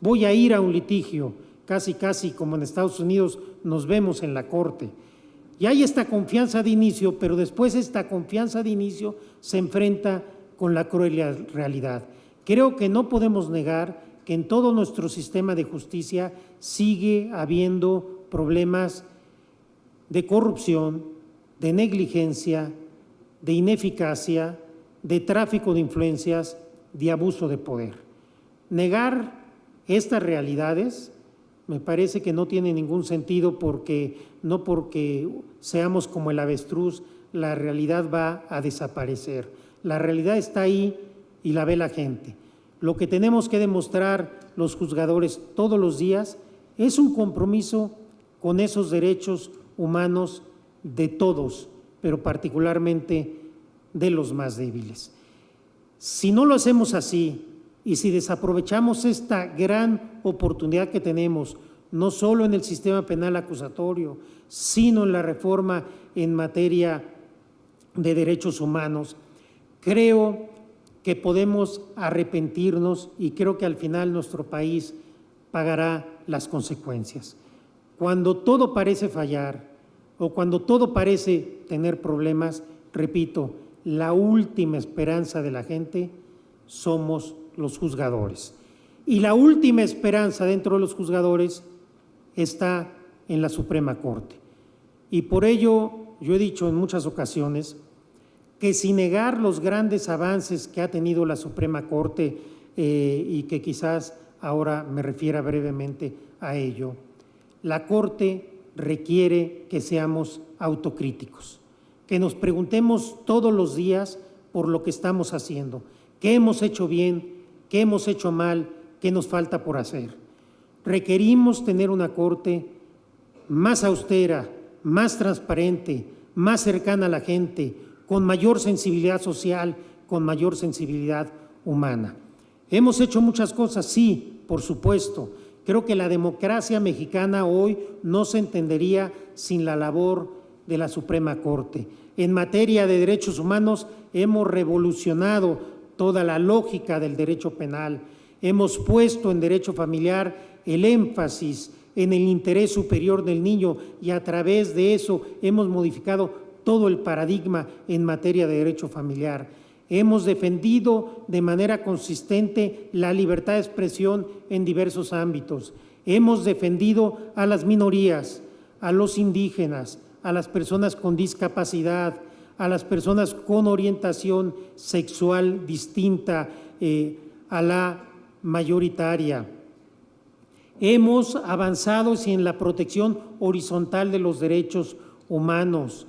Voy a ir a un litigio, casi como en Estados Unidos nos vemos en la corte. Y hay esta confianza de inicio, pero después esta confianza de inicio se enfrenta con la cruel realidad. Creo que no podemos negar que en todo nuestro sistema de justicia sigue habiendo problemas de corrupción, de negligencia, de ineficacia, de tráfico de influencias, de abuso de poder. Negar estas realidades me parece que no tiene ningún sentido, porque no porque seamos como el avestruz, la realidad va a desaparecer. La realidad está ahí y la ve la gente. Lo que tenemos que demostrar los juzgadores todos los días es un compromiso con esos derechos humanos de todos, pero particularmente de los más débiles. Si no lo hacemos así y si desaprovechamos esta gran oportunidad que tenemos, no solo en el sistema penal acusatorio, sino en la reforma en materia de derechos humanos, creo que podemos arrepentirnos y creo que al final nuestro país pagará las consecuencias. Cuando todo parece fallar o cuando todo parece tener problemas, repito, la última esperanza de la gente somos los juzgadores. Y la última esperanza dentro de los juzgadores está en la Suprema Corte. Y por ello yo he dicho en muchas ocasiones que, sin negar los grandes avances que ha tenido la Suprema Corte, y que quizás ahora me refiera brevemente a ello, la Corte requiere que seamos autocríticos, que nos preguntemos todos los días por lo que estamos haciendo, qué hemos hecho bien, qué hemos hecho mal, qué nos falta por hacer. Requerimos tener una Corte más austera, más transparente, más cercana a la gente, con mayor sensibilidad social, con mayor sensibilidad humana. Hemos hecho muchas cosas, sí, por supuesto. Creo que la democracia mexicana hoy no se entendería sin la labor de la Suprema Corte. En materia de derechos humanos hemos revolucionado toda la lógica del derecho penal. Hemos puesto en derecho familiar el énfasis en el interés superior del niño y a través de eso hemos modificado todo el paradigma en materia de derecho familiar. Hemos defendido de manera consistente la libertad de expresión en diversos ámbitos. Hemos defendido a las minorías, a los indígenas, a las personas con discapacidad, a las personas con orientación sexual distinta a la mayoritaria. Hemos avanzado en la protección horizontal de los derechos humanos.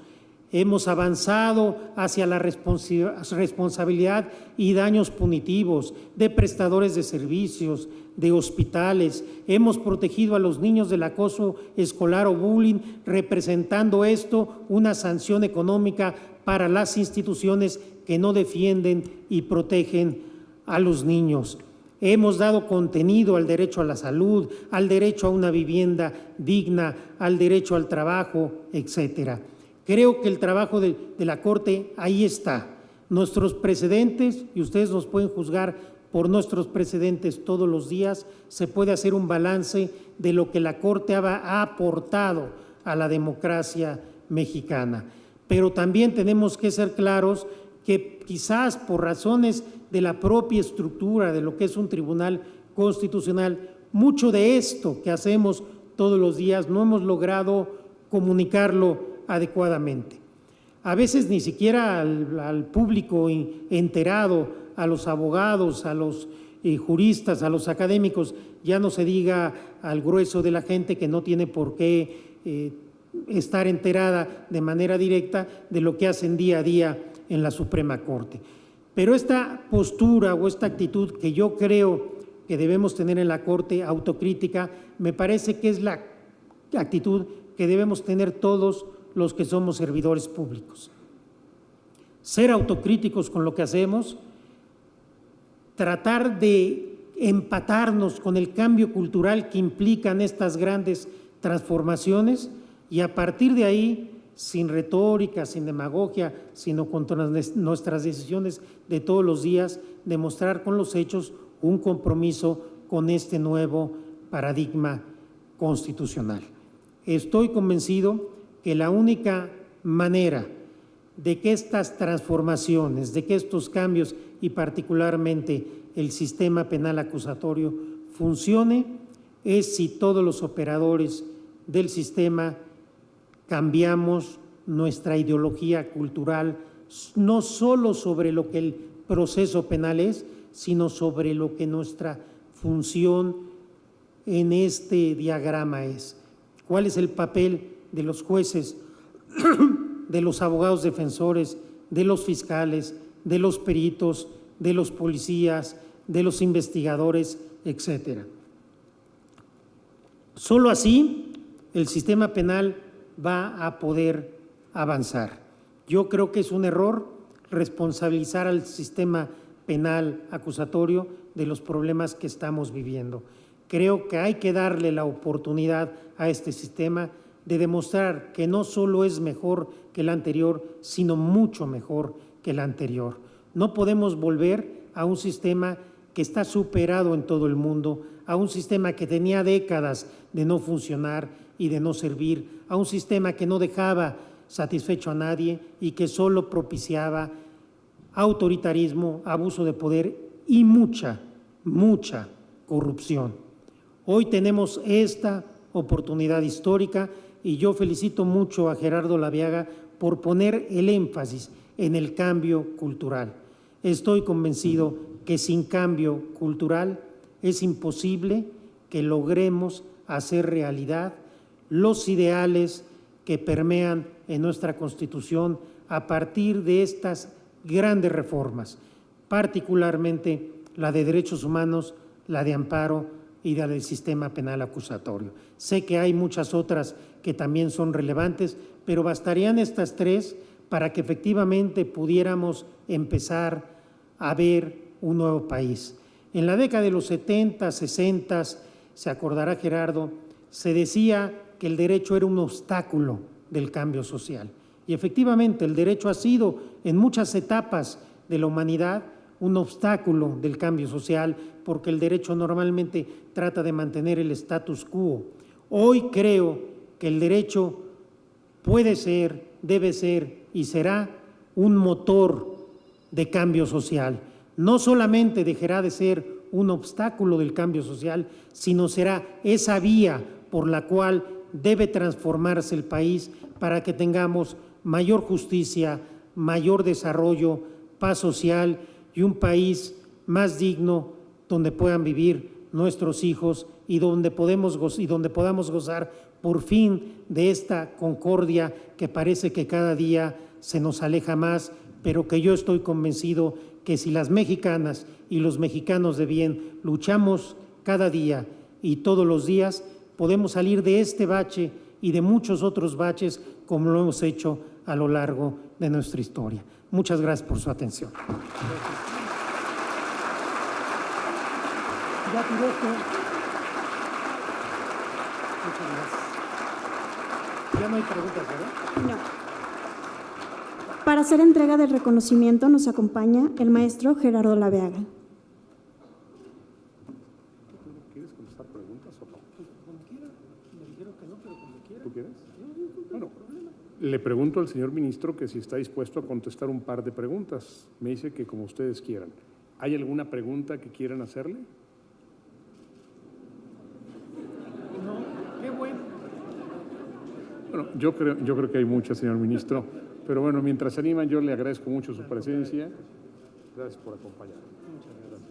Hemos avanzado hacia la responsabilidad y daños punitivos de prestadores de servicios, de hospitales. Hemos protegido a los niños del acoso escolar o bullying, representando esto una sanción económica para las instituciones que no defienden y protegen a los niños. Hemos dado contenido al derecho a la salud, al derecho a una vivienda digna, al derecho al trabajo, etcétera. Creo que el trabajo de la Corte ahí está. Nuestros precedentes, y ustedes nos pueden juzgar por nuestros precedentes todos los días, se puede hacer un balance de lo que la Corte ha aportado a la democracia mexicana. Pero también tenemos que ser claros que quizás por razones de la propia estructura de lo que es un tribunal constitucional, mucho de esto que hacemos todos los días no hemos logrado comunicarlo adecuadamente. A veces ni siquiera al público enterado, a los abogados, a los juristas, a los académicos, ya no se diga al grueso de la gente que no tiene por qué estar enterada de manera directa de lo que hacen día a día en la Suprema Corte. Pero esta postura o esta actitud que yo creo que debemos tener en la Corte, autocrítica, me parece que es la actitud que debemos tener todos los que somos servidores públicos. Ser autocríticos con lo que hacemos, tratar de empatarnos con el cambio cultural que implican estas grandes transformaciones y a partir de ahí, sin retórica, sin demagogia, sino con nuestras decisiones de todos los días, demostrar con los hechos un compromiso con este nuevo paradigma constitucional. Estoy convencido que la única manera de que estas transformaciones, de que estos cambios y particularmente el sistema penal acusatorio funcione es si todos los operadores del sistema cambiamos nuestra ideología cultural, no solo sobre lo que el proceso penal es, sino sobre lo que nuestra función en este diagrama es. ¿Cuál es el papel de los jueces, de los abogados defensores, de los fiscales, de los peritos, de los policías, de los investigadores, etcétera? Solo así el sistema penal va a poder avanzar. Yo creo que es un error responsabilizar al sistema penal acusatorio de los problemas que estamos viviendo. Creo que hay que darle la oportunidad a este sistema de demostrar que no solo es mejor que el anterior, sino mucho mejor que el anterior. No podemos volver a un sistema que está superado en todo el mundo, a un sistema que tenía décadas de no funcionar y de no servir, a un sistema que no dejaba satisfecho a nadie y que solo propiciaba autoritarismo, abuso de poder y mucha corrupción. Hoy tenemos esta oportunidad histórica y yo felicito mucho a Gerardo Laviaga por poner el énfasis en el cambio cultural. Estoy convencido que sin cambio cultural es imposible que logremos hacer realidad los ideales que permean en nuestra Constitución a partir de estas grandes reformas, particularmente la de derechos humanos, la de amparo y la del sistema penal acusatorio. Sé que hay muchas otras que también son relevantes, pero bastarían estas tres para que efectivamente pudiéramos empezar a ver un nuevo país. En la década de los 70, 60, se acordará Gerardo, se decía que el derecho era un obstáculo del cambio social. Y efectivamente el derecho ha sido en muchas etapas de la humanidad un obstáculo del cambio social, porque el derecho normalmente trata de mantener el status quo. Hoy creo que el derecho puede ser, debe ser y será un motor de cambio social. No solamente dejará de ser un obstáculo del cambio social, sino será esa vía por la cual debe transformarse el país para que tengamos mayor justicia, mayor desarrollo, paz social y un país más digno donde puedan vivir nuestros hijos y donde podamos gozar por fin de esta concordia que parece que cada día se nos aleja más, pero que yo estoy convencido que si las mexicanas y los mexicanos de bien luchamos cada día y todos los días, podemos salir de este bache y de muchos otros baches como lo hemos hecho a lo largo de nuestra historia. Muchas gracias por su atención. Ya no hay preguntas, ¿verdad? No. Para hacer entrega del reconocimiento nos acompaña el maestro Gerardo Laviaga. ¿Quieres contestar preguntas o no? Como quiera. Me dijeron que no, pero como quiera. ¿Tú quieres? Bueno, le pregunto al señor ministro que si está dispuesto a contestar un par de preguntas. Me dice que como ustedes quieran. ¿Hay alguna pregunta que quieran hacerle? No, qué bueno. Bueno, yo creo que hay muchas, señor ministro. Pero bueno, mientras se animan, yo le agradezco mucho su presencia. Gracias por acompañarnos. Muchas gracias.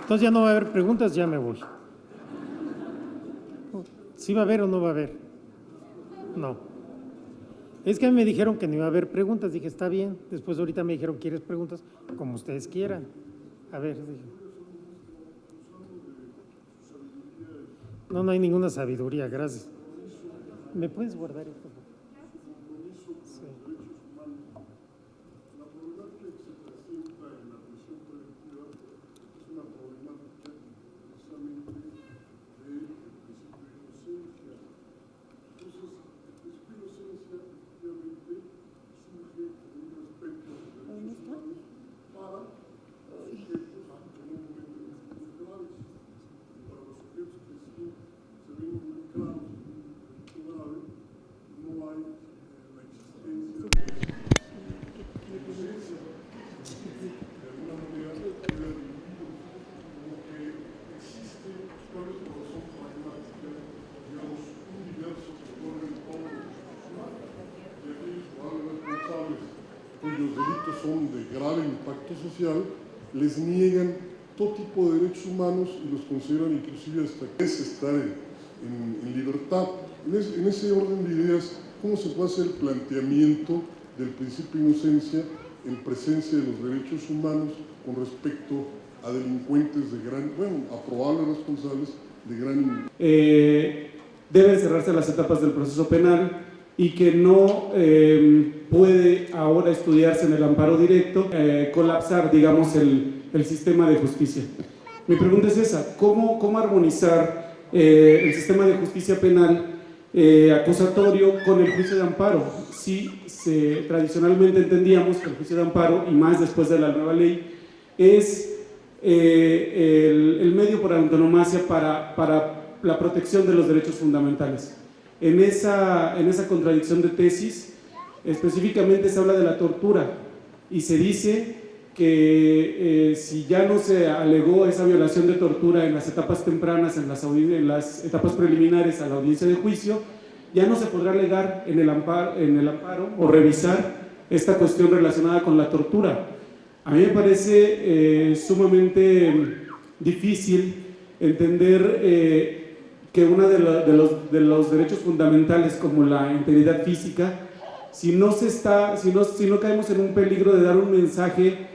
Entonces ya no va a haber preguntas, ya me voy. ¿Sí va a haber o no va a haber? No. Es que a mí me dijeron que no iba a haber preguntas, dije, está bien. Después ahorita me dijeron, ¿quieres preguntas? Como ustedes quieran. A ver, dije. No hay ninguna sabiduría, gracias. ¿Me puedes guardar esto? Sí. La problemática que se presenta en la prisión preventiva es una problemática precisamente del principio de inocencia. Entonces, el principio de inocencia efectivamente surge en un aspecto de derechos humanos el impacto social, les niegan todo tipo de derechos humanos y los consideran inclusive hasta que es estar en libertad. En ese orden de ideas, ¿cómo se puede hacer el planteamiento del principio de inocencia en presencia de los derechos humanos con respecto a delincuentes de a probables responsables de gran... Deben cerrarse las etapas del proceso penal y que no puede ahora estudiarse en el amparo directo, colapsar, digamos, el sistema de justicia. Mi pregunta es esa: ¿cómo armonizar el sistema de justicia penal acusatorio con el juicio de amparo? Si tradicionalmente entendíamos que el juicio de amparo, y más después de la nueva ley, es el medio por antonomasia para la protección de los derechos fundamentales. En esa contradicción de tesis, específicamente se habla de la tortura y se dice que si ya no se alegó esa violación de tortura en las etapas tempranas, en las etapas preliminares a la audiencia de juicio, ya no se podrá alegar en el amparo o revisar esta cuestión relacionada con la tortura. A mí me parece sumamente difícil entender que uno de los derechos fundamentales, como la integridad física, si no caemos en un peligro de dar un mensaje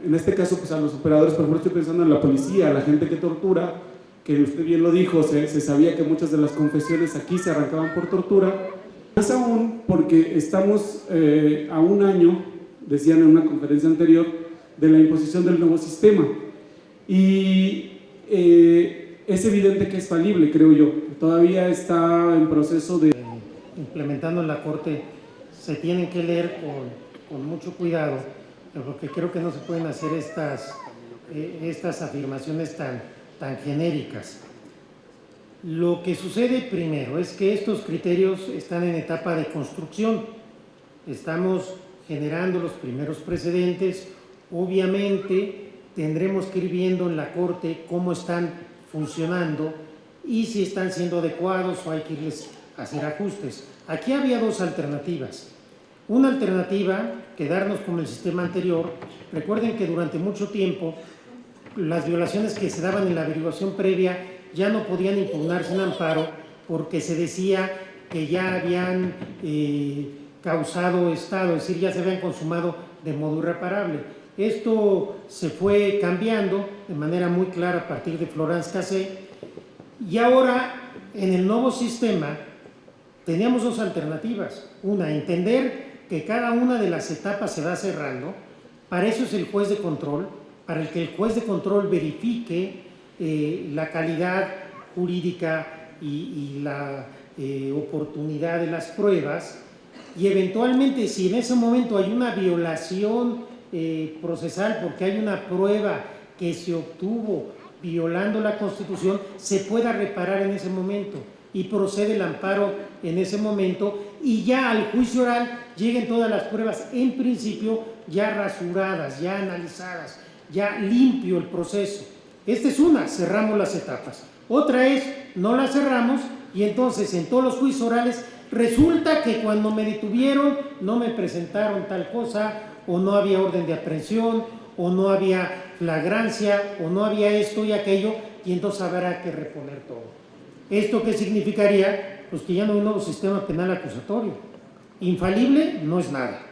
en este caso, pues a los operadores. Por ejemplo, estoy pensando en la policía, a la gente que tortura, que usted bien lo dijo, se sabía que muchas de las confesiones aquí se arrancaban por tortura, más aún porque estamos a un año, decían en una conferencia anterior, de la imposición del nuevo sistema. Y es evidente que es falible, creo yo. Todavía está en proceso de... Implementando en la Corte, se tienen que leer con mucho cuidado, porque creo que no se pueden hacer estas afirmaciones tan genéricas. Lo que sucede primero es que estos criterios están en etapa de construcción. Estamos generando los primeros precedentes. Obviamente tendremos que ir viendo en la Corte cómo están funcionando y si están siendo adecuados o hay que irles a hacer ajustes. Aquí había dos alternativas. Una alternativa, quedarnos con el sistema anterior. Recuerden que durante mucho tiempo las violaciones que se daban en la averiguación previa ya no podían impugnarse en amparo porque se decía que ya habían causado estado, es decir, ya se habían consumado de modo irreparable. Esto se fue cambiando de manera muy clara a partir de Florence Cassé, y ahora en el nuevo sistema teníamos dos alternativas. Una, entender que cada una de las etapas se va cerrando. Para eso es el juez de control, para el que el juez de control verifique la calidad jurídica y la oportunidad de las pruebas, y eventualmente si en ese momento hay una violación procesal porque hay una prueba que se obtuvo violando la Constitución, se pueda reparar en ese momento y procede el amparo en ese momento, y ya al juicio oral lleguen todas las pruebas en principio ya rasuradas, ya analizadas, ya limpio el proceso. Esta es una, cerramos las etapas. Otra es, no las cerramos y entonces en todos los juicios orales resulta que cuando me detuvieron no me presentaron tal cosa, o no había orden de aprehensión, o no había flagrancia, o no había esto y aquello, y entonces habrá que reponer todo. ¿Esto qué significaría? Pues que ya no hay un nuevo sistema penal acusatorio. Infalible no es nada.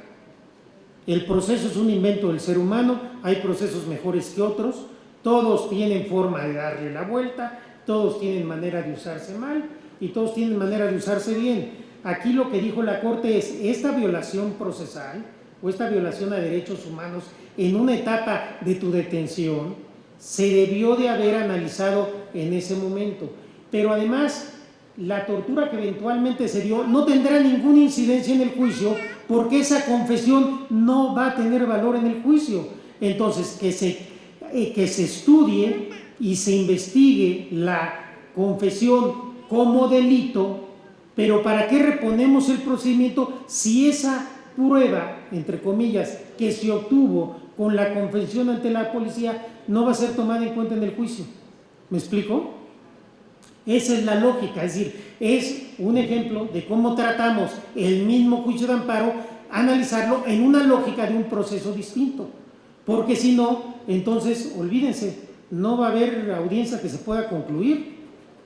El proceso es un invento del ser humano, hay procesos mejores que otros, todos tienen forma de darle la vuelta, todos tienen manera de usarse mal y todos tienen manera de usarse bien. Aquí lo que dijo la Corte es, esta violación procesal o esta violación a derechos humanos en una etapa de tu detención se debió de haber analizado en ese momento. Pero además, la tortura que eventualmente se dio no tendrá ninguna incidencia en el juicio porque esa confesión no va a tener valor en el juicio. Entonces, que se estudie y se investigue la confesión como delito, pero ¿para qué reponemos el procedimiento si esa prueba, entre comillas, que se obtuvo con la confesión ante la policía no va a ser tomada en cuenta en el juicio? ¿Me explico? Esa es la lógica, es decir, es un ejemplo de cómo tratamos el mismo juicio de amparo analizarlo en una lógica de un proceso distinto, porque si no, entonces olvídense, no va a haber audiencia que se pueda concluir,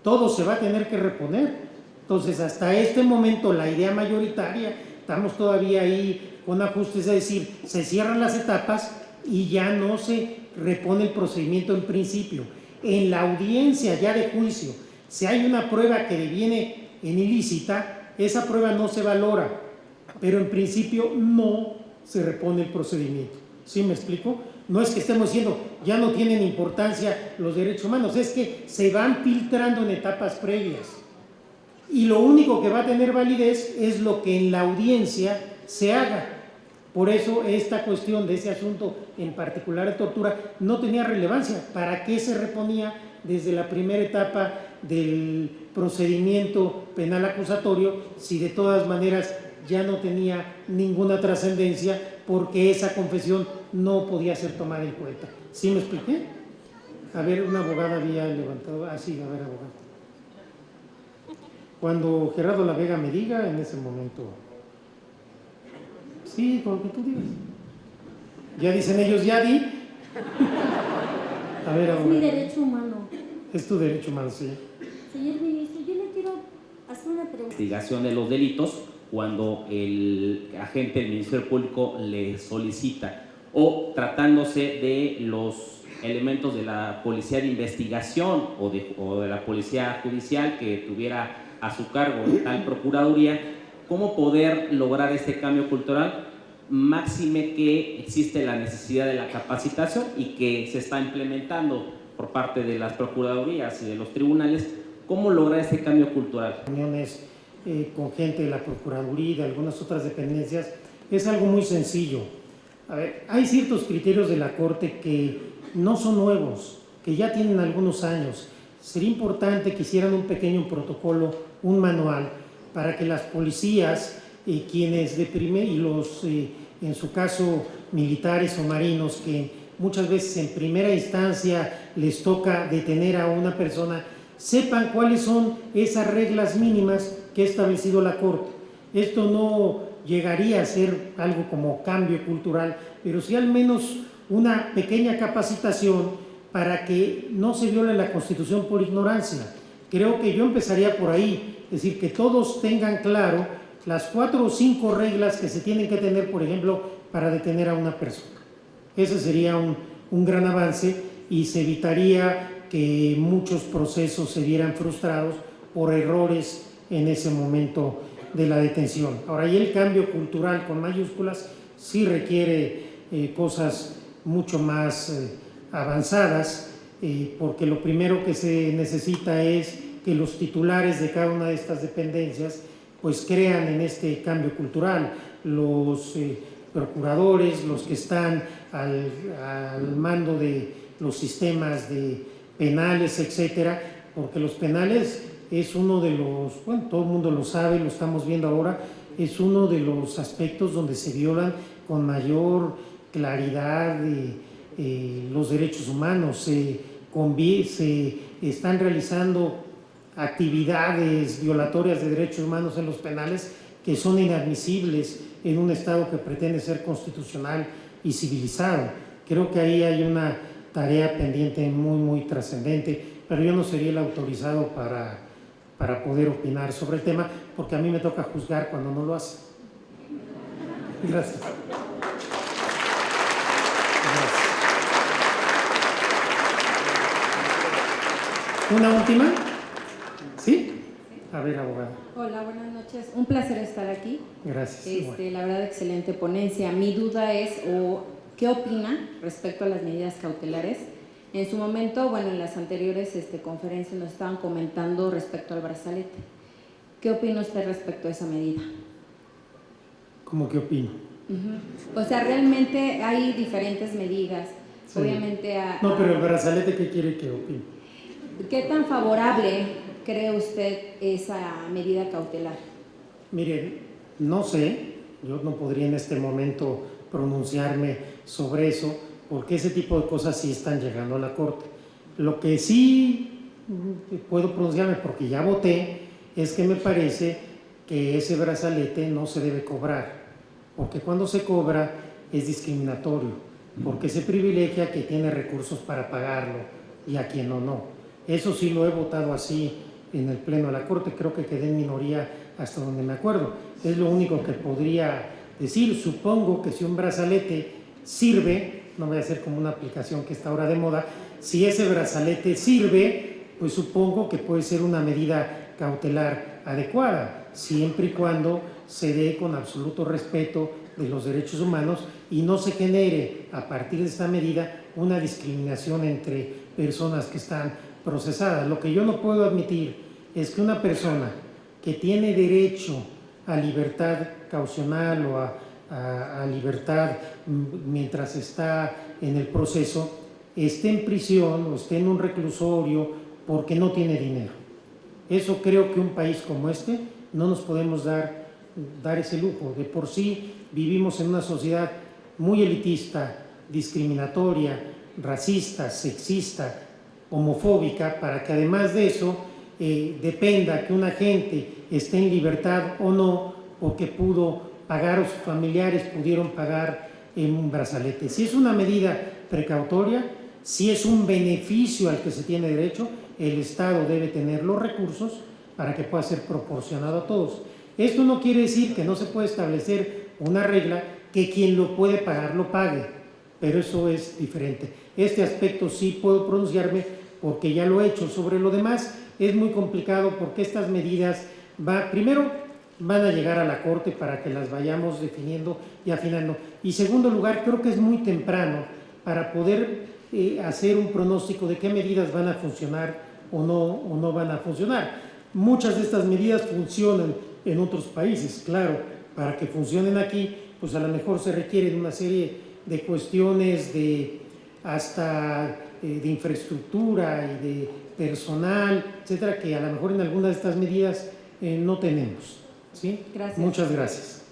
todo se va a tener que reponer. Entonces, hasta este momento, la idea mayoritaria, estamos todavía ahí con ajustes, es decir, se cierran las etapas y ya no se repone el procedimiento en principio. En la audiencia ya de juicio, si hay una prueba que deviene en ilícita, esa prueba no se valora, pero en principio no se repone el procedimiento. ¿Sí me explico? No es que estemos diciendo ya no tienen importancia los derechos humanos, es que se van filtrando en etapas previas. Y lo único que va a tener validez es lo que en la audiencia se haga. Por eso esta cuestión de ese asunto en particular de tortura no tenía relevancia. ¿Para qué se reponía desde la primera etapa del procedimiento penal acusatorio si de todas maneras ya no tenía ninguna trascendencia porque esa confesión no podía ser tomada en cuenta? ¿Sí me expliqué? A ver, una abogada había levantado. Ah, sí, a ver, abogado. Cuando Gerardo La Vega me diga, en ese momento. Sí, con lo que tú digas. Ya dicen ellos, ya di. A ver, Es abogado. mi derecho humano. Es tu derecho humano, sí. Señor ministro, yo le quiero hacer una pregunta. Investigación de los delitos cuando el agente del Ministerio Público le solicita, o tratándose de los elementos de la policía de investigación o de la policía judicial que tuviera a su cargo tal procuraduría, ¿cómo poder lograr este cambio cultural? Máxime que existe la necesidad de la capacitación y que se está implementando por parte de las procuradurías y de los tribunales. ¿Cómo lograr este cambio cultural? Reuniones con gente de la Procuraduría y de algunas otras dependencias, es algo muy sencillo. A ver, hay ciertos criterios de la Corte que no son nuevos, que ya tienen algunos años. Sería importante que hicieran un pequeño protocolo, un manual, para que las policías, quienes de primer, y los, en su caso, militares o marinos, que muchas veces en primera instancia les toca detener a una persona, sepan cuáles son esas reglas mínimas que ha establecido la Corte. Esto no llegaría a ser algo como cambio cultural, pero sí al menos una pequeña capacitación para que no se viole la Constitución por ignorancia. Creo que yo empezaría por ahí, es decir, que todos tengan claro las 4 o 5 reglas que se tienen que tener, por ejemplo, para detener a una persona. Ese sería un gran avance y se evitaría que muchos procesos se vieran frustrados por errores en ese momento de la detención. Ahora, y el cambio cultural con mayúsculas sí requiere cosas mucho más avanzadas, porque lo primero que se necesita es que los titulares de cada una de estas dependencias pues crean en este cambio cultural. Los procuradores, los que están al mando de los sistemas de penales, etcétera, porque los penales es uno de los, bueno, todo el mundo lo sabe, lo estamos viendo ahora, es uno de los aspectos donde se violan con mayor claridad los derechos humanos. Se están realizando actividades violatorias de derechos humanos en los penales que son inadmisibles en un Estado que pretende ser constitucional y civilizado. Creo que ahí hay una tarea pendiente muy, muy trascendente, pero yo no sería el autorizado para poder opinar sobre el tema, porque a mí me toca juzgar cuando no lo hace. Gracias. ¿Una última? ¿Sí? A ver, abogado. Hola, buenas noches. Un placer estar aquí. Gracias. La verdad, excelente ponencia. Mi duda es, ¿qué opina respecto a las medidas cautelares? En su momento, bueno, en las anteriores conferencias nos estaban comentando respecto al brazalete. ¿Qué opina usted respecto a esa medida? ¿Cómo qué opino? O sea, realmente hay diferentes medidas. Sí. Obviamente... No, pero el brazalete, ¿qué quiere que opine? ¿Qué tan favorable cree usted esa medida cautelar? Miren, no sé, yo no podría en este momento pronunciarme sobre eso, porque ese tipo de cosas sí están llegando a la Corte. Lo que sí puedo pronunciarme, porque ya voté, es que me parece que ese brazalete no se debe cobrar. porque cuando se cobra es discriminatorio, porque se privilegia a quien tiene recursos para pagarlo y a quien no. Eso sí lo he votado así en el Pleno de la Corte, creo que quedé en minoría hasta donde me acuerdo. Es lo único que podría decir. Supongo que si un brazalete sirve, no voy a hacer como una aplicación que está ahora de moda, si ese brazalete sirve, pues supongo que puede ser una medida cautelar adecuada, siempre y cuando se dé con absoluto respeto de los derechos humanos y no se genere a partir de esta medida una discriminación entre personas que están procesadas. Lo que yo no puedo admitir es que una persona que tiene derecho a libertad caucional o a libertad mientras está en el proceso, esté en prisión o esté en un reclusorio porque no tiene dinero. Eso creo que un país como este no nos podemos dar ese lujo. De por sí vivimos en una sociedad muy elitista, discriminatoria, racista, sexista, homofóbica, para que además de eso dependa que una gente esté en libertad o no porque pudo pagar o sus familiares pudieron pagar en un brazalete. Si es una medida precautoria, si es un beneficio al que se tiene derecho, el Estado debe tener los recursos para que pueda ser proporcionado a todos. Esto no quiere decir que no se puede establecer una regla que quien lo puede pagar lo pague, pero eso es diferente. Este aspecto sí puedo pronunciarme porque ya lo he hecho. Sobre lo demás es muy complicado porque estas medidas primero van a llegar a la Corte para que las vayamos definiendo y afinando. Y segundo lugar, creo que es muy temprano para poder hacer un pronóstico de qué medidas van a funcionar o no van a funcionar. Muchas de estas medidas funcionan en otros países, claro, para que funcionen aquí, pues a lo mejor se requieren una serie de cuestiones de infraestructura y de personal, etcétera, que a lo mejor en algunas de estas medidas no tenemos. ¿Sí? Gracias. Muchas gracias.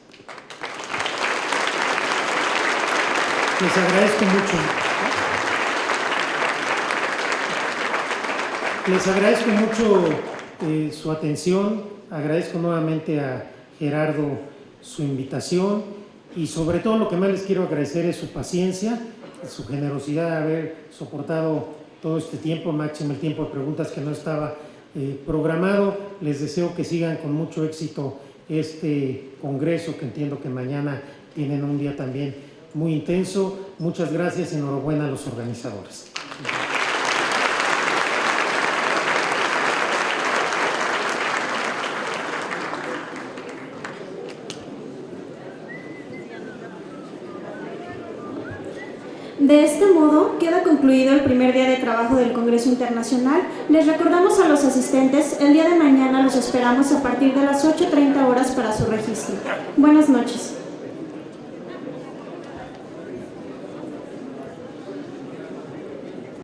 Les agradezco mucho. Les agradezco mucho su atención. Agradezco nuevamente a Gerardo su invitación y sobre todo lo que más les quiero agradecer es su paciencia, su generosidad de haber soportado todo este tiempo, máximo el tiempo de preguntas que no estaba programado. Les deseo que sigan con mucho éxito este congreso, que entiendo que mañana tienen un día también muy intenso. Muchas gracias y enhorabuena a los organizadores. De este modo, queda concluido el primer día de trabajo del Congreso Internacional. Les recordamos a los asistentes, el día de mañana los esperamos a partir de las 8:30 horas para su registro. Buenas noches.